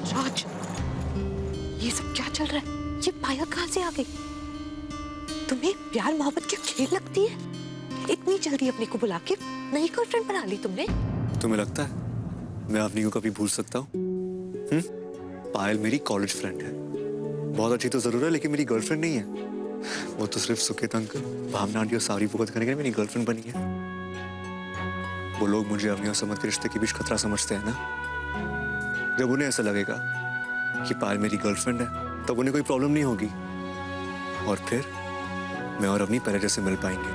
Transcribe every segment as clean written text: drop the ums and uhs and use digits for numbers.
राज, ये सब क्या चल रहा है? ये पायल कहाँ से आ गई? तुम्हें प्यार मोहब्बत की खेल लगती है? इतनी जल्दी अपने को बुला के नई गर्लफ्रेंड बना ली तुमने? तुम्हें लगता है मैं अवनी को कभी भूल सकता हूँ? पायल मेरी कॉलेज फ्रेंड है, बहुत अच्छी तो जरूर है, लेकिन मेरी गर्लफ्रेंड नहीं है। वो तो सिर्फ सुकेत अंकल, भावना आंटी और सारी भुगत करने के लिए मेरी गर्लफ्रेंड बनी है। वो लोग मुझे अवनी और समझ के रिश्ते के बीच खतरा समझते हैं ना। जब उन्हें ऐसा लगेगा कि पायल मेरी गर्लफ्रेंड है, तब उन्हें कोई प्रॉब्लम नहीं होगी, और फिर मैं और अवनी पहले जैसे मिल पाएंगे।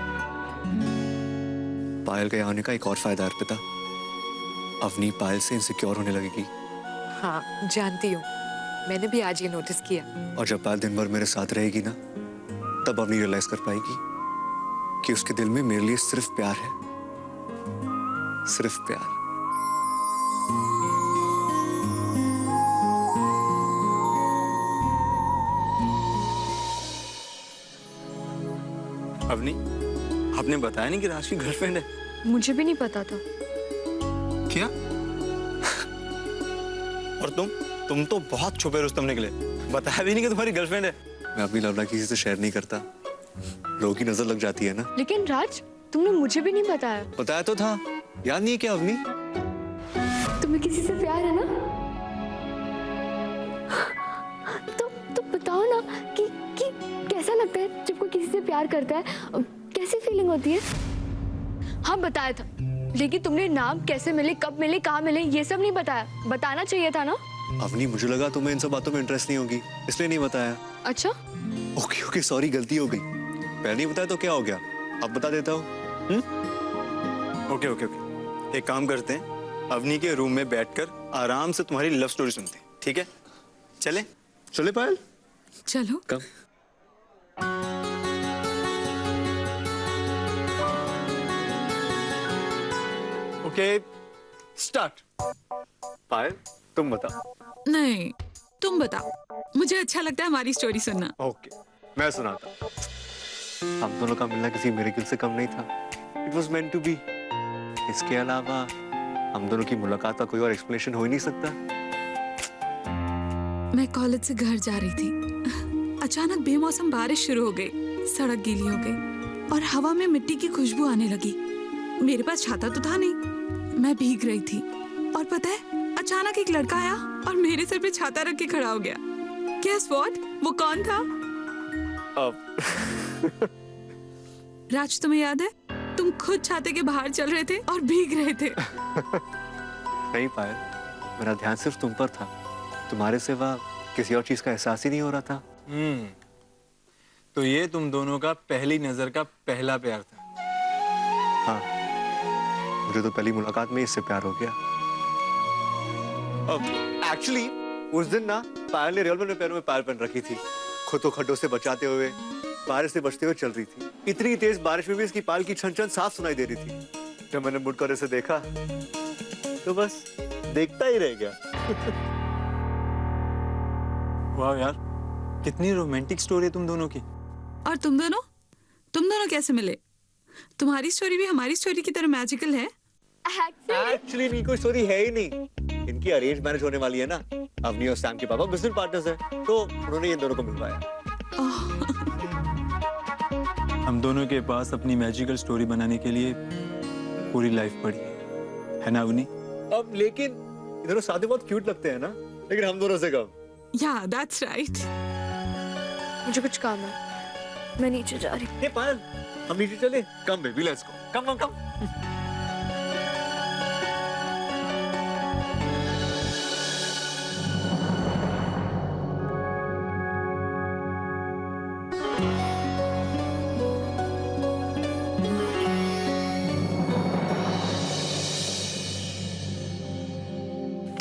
पायल के यहाँ आने का एक और फायदा है अर्पिता, अवनी पायल से इनसिक्योर होने लगेगी। हाँ जानती हूँ, मैंने भी आज ये नोटिस किया। और जब पायल दिन भर मेरे साथ रहेगी ना, तब अवनी रियलाइज कर पाएगी कि उसके दिल में मेरे लिए सिर्फ प्यार है, सिर्फ प्यार। अवनी, आपने बताया नहीं कि राज की गर्लफ्रेंड है? मुझे भी नहीं पता था। क्या? और तुम तो बहुत छुपे रुस्तम निकले, बताया भी नहीं कि तुम्हारी गर्लफ्रेंड है। मैं अपनी लव लाइफ किसी से शेयर नहीं करता, लोगों की नजर लग जाती है ना। लेकिन राज, तुमने मुझे भी नहीं बताया। बताया तो था, याद नहीं है क्या अवनी? तुम्हें किसी से प्यार है ना? तो बताओ ना कि कैसा लगता है जब कोई किसी से प्यार करता है, कैसी फीलिंग होती है? हाँ बताया था, लेकिन तुमने नाम, कैसे मिले, कब मिले, कहाँ मिले, ये सब नहीं बताया। बताना चाहिए था ना। अवनी, मुझे लगा तुम्हें इन सब बातों में इंटरेस्ट नहीं होगी, इसलिए नहीं बताया। अच्छा। ओके सॉरी, गलती हो गई। पहले नहीं बताया तो क्या हो गया, अब बता देता हूँ। ओके, एक काम करते हैं, अवनी के रूम में बैठकर आराम से तुम्हारी लव स्टोरी सुनते हैं, ठीक है? चले पायल? चलो। कम। Okay, start. पायल तुम बताओ। नहीं, तुम बताओ, मुझे अच्छा लगता है हमारी स्टोरी सुनना। ओके, मैं सुनाता हूँ। हम दोनों का मिलना किसी मिरेकल से कम नहीं था, it was meant to be. इसके अलावा हम दोनों की मुलाकात का कोई और एक्सप्लेनेशन हो ही नहीं सकता। मैं कॉलेज से घर जा रही थी, अचानक बेमौसम बारिश शुरू हो गई, सड़क गीली हो गई और हवा में मिट्टी की खुशबू आने लगी। मेरे पास छाता तो था नहीं, मैं भीग रही थी और पता है, अचानक एक लड़का आया और मेरे सर पे छाता रख के खड़ा हो गया। Guess what? वो कौन था? राज, तुम्हें याद है? तुम खुद छाते के बाहर चल रहे थे और भीग रहे थे। नहीं पायल, मेरा ध्यान सिर्फ तुम पर था, तुम्हारे सिवा किसी और चीज का एहसास ही नहीं हो रहा था। तो ये तुम दोनों का पहली नजर का पहला प्यार था? हाँ, मुझे तो पहली मुलाकात में इससे प्यार हो गया। एक्चुअली उस दिन ना पायल ने रिवॉल्वर में पैरों में पैर पहन रखी थी, खुद को खड्डों से बचाते हुए बारिश से बचते हुए चल रही थी। इतनी तेज बारिश में भी इसकी पायल की छन छन साफ सुनाई दे रही थी। जब मैंने मुड़कर इसे देखा तो बस देखता ही रह गया। वाह यार, कितनी रोमांटिक स्टोरी है तुम दोनों की। और तुम दोनों कैसे मिले? तुम्हारी स्टोरी भी हमारी स्टोरी की तरह मैजिकल है? एक्चुअली नहीं, कोई स्टोरी है ही नहीं। इनकी अरेंज मैरिज होने वाली है ना, अवनी और सैम के पापा बिजनेस पार्टनर्स हैं, तो उन्होंने इन दोनों को मिलवाया। हम दोनों के पास अपनी मैजिकल स्टोरी बनाने के लिए पूरी लाइफ पड़ी है ना अवनी? अब लेकिन ये दोनों साथ में बहुत क्यूट लगते हैं ना, लेकिन हम दोनों से कम। Yeah, that's right. मुझे कुछ काम है, मैं नीचे जा रही हूँ। हे पायल, हम नीचे चले? Come baby, let's go. Come.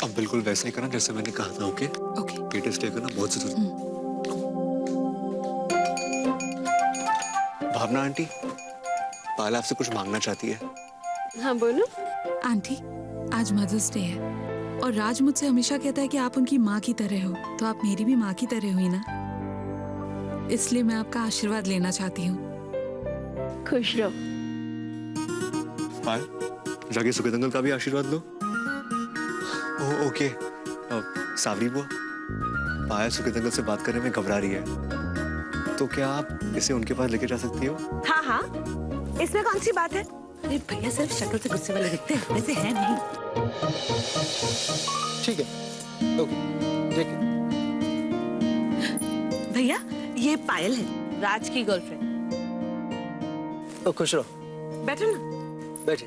अब बिल्कुल वैसा ही करना जैसे मैंने कहा था। ओके? Okay. पेट स्टे करना बहुत जरूरी। भावना आंटी, पायल आपसे कुछ मांगना चाहती है। हाँ बोलो। आंटी, आज मदर्स डे है और राज मुझसे हमेशा कहता है कि आप उनकी माँ की तरह हो, तो आप मेरी भी माँ की तरह हुई ना, इसलिए मैं आपका आशीर्वाद लेना चाहती हूँ। खुश रहो। पायल, जाके सुकेत अंकल का भी आशीर्वाद लो। ओके, सावरी बुआ, पायल सुकेत अंकल से बात करने में घबरा रही है, तो क्या आप इसे उनके पास लेके जा सकती हो? हाँ हाँ, इसमें कौन सी बात है? अरे भैया सिर्फ शक्ल से गुस्से वाले दिखते हैं, वैसे है नहीं। ठीक है, ओके, ठीक है। भैया ये पायल है, राज की गर्लफ्रेंड। तो खुश रहो, बैठो ना। बैठे।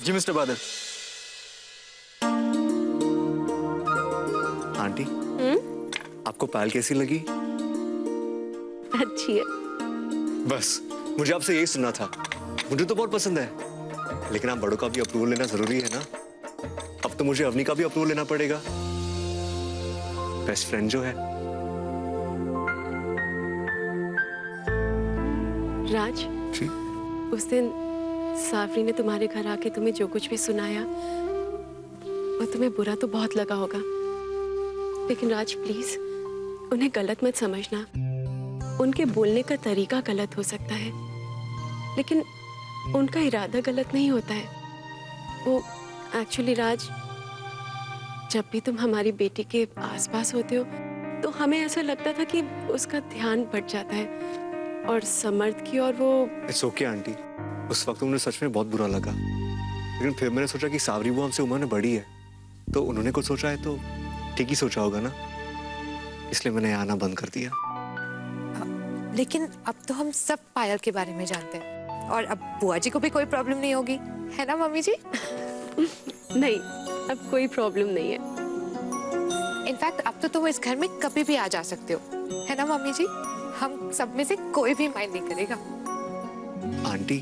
जी मिस्टर बादल। आंटी, आपको पायल कैसी लगी? अच्छी है। बस मुझे आपसे यही सुनना था। मुझे तो बहुत पसंद है, लेकिन आप बड़ों का भी अप्रूवल लेना जरूरी है ना। अब तो मुझे अवनी का भी अप्रूवल लेना पड़ेगा, बेस्ट फ्रेंड जो है। राज, जी? उस दिन सावरी ने तुम्हारे घर आके तुम्हें जो कुछ भी सुनाया वो तुम्हें बुरा तो बहुत लगा होगा, लेकिन राज प्लीज उन्हें गलत मत समझना। उनके बोलने का तरीका गलत हो सकता है, लेकिन उनका इरादा गलत नहीं होता है। वो एक्चुअली राज, जब भी तुम हमारी बेटी के आसपास होते हो तो हमें ऐसा लगता था कि उसका ध्यान भट जाता है और समर्थ की और वो। इट्स ओके आंटी, उस वक्त मुझे सच में बहुत बुरा लगा, लेकिन फिर मैंने सोचा कि सावरी वो हमसे उम्र में बड़ी है, तो उन्होंने कुछ सोचा है तो ठीक ही सोचा होगा ना, इसलिए मैंने आना बंद कर दिया। लेकिन अब तो हम सब पायल के बारे में जानते हैं, और अब बुआ जी को भी कोई प्रॉब्लम नहीं होगी, है ना मम्मी जी? नहीं, अब कोई प्रॉब्लम नहीं है। इनफैक्ट अब तो तुम इस घर में कभी भी आ जा सकते हो, है ना मम्मी जी? हम सब में से कोई भी माइंड नहीं करेगा। आंटी,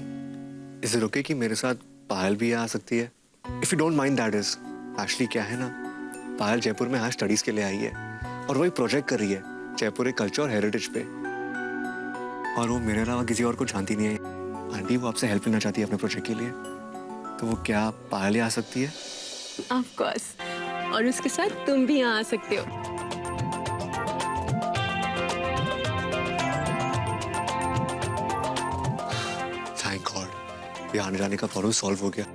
इज इट ओके कि मेरे साथ पायल भी आ सकती है? If you don't mind that is. Actually क्या है ना, पायल जयपुर में आज स्टडीज के लिए आई है और वही प्रोजेक्ट कर रही है जयपुर कल्चर और हेरिटेज पे, और वो मेरे अलावा किसी और को जानती नहीं है। आंटी, वो आपसे हेल्प लेना चाहती है अपने प्रोजेक्ट के लिए, तो वो क्या पायल आ सकती है? ऑफ कोर्स, और उसके साथ तुम भी यहाँ आ सकते हो। थैंक गॉड, ये आने जाने का प्रॉब्लम सॉल्व हो गया।